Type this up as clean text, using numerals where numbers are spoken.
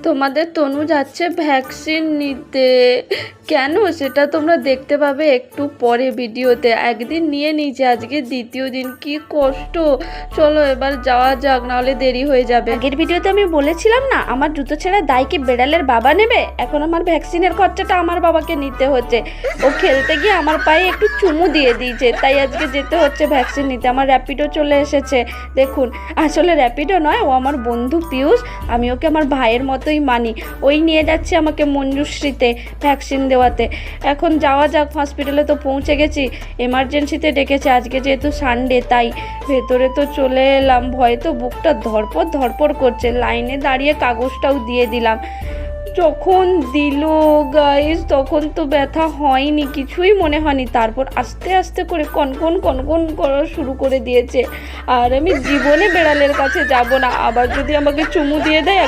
তোমাদের তনু যাচ্ছে ভ্যাকসিন নিতে। কেন সেটা তোমরা দেখতে পাবে একটু পরে ভিডিওতে। একদিন নিয়ে নিয়েছে, আজকে দ্বিতীয় দিন। কি কষ্ট। চলো এবার যাওয়া যাক, নাহলে দেরি হয়ে যাবে। আগের ভিডিওতে আমি বলেছিলাম না, আমার জুতো ছেঁড়া দায় কি বেড়ালের বাবা নেবে? এখন আমার ভ্যাকসিনের খরচাটা আমার বাবাকে নিতে হচ্ছে। ও খেলতে গিয়ে আমার পায়ে একটু চুমু দিয়ে দিয়েছে, তাই আজকে যেতে হচ্ছে ভ্যাকসিন নিতে। আমার র্যাপিডো চলে এসেছে দেখুন। আসলে র্যাপিডো নয়, ও আমার বন্ধু পিয়ুষ। আমি ওকে আমার ভাইয়ের মতোই মানি। ওই নিয়ে যাচ্ছে আমাকে মঞ্জুশ্রীতে ভ্যাকসিন দেওয়াতে। এখন যাওয়া যাক। হসপিটালে তো পৌঁছে গেছি, এমার্জেন্সিতে ডেকেছে আজকে যেহেতু সানডে, তাই ভেতরে তো চলে এলাম। ভয়ে তো বুকটা ধরপড় ধরপড় করছে। লাইনে দাঁড়িয়ে কাগজটাও দিয়ে দিলাম। যখন দিল গাইস, তখন তো ব্যথা হয়নি, কিছুই মনে হয়নি। তারপর আস্তে আস্তে করে কনকন কনকন করা শুরু করে দিয়েছে। আর আমি জীবনে বেড়ালের কাছে যাব না। আবার যদি আমাকে চুমু দিয়ে দেয়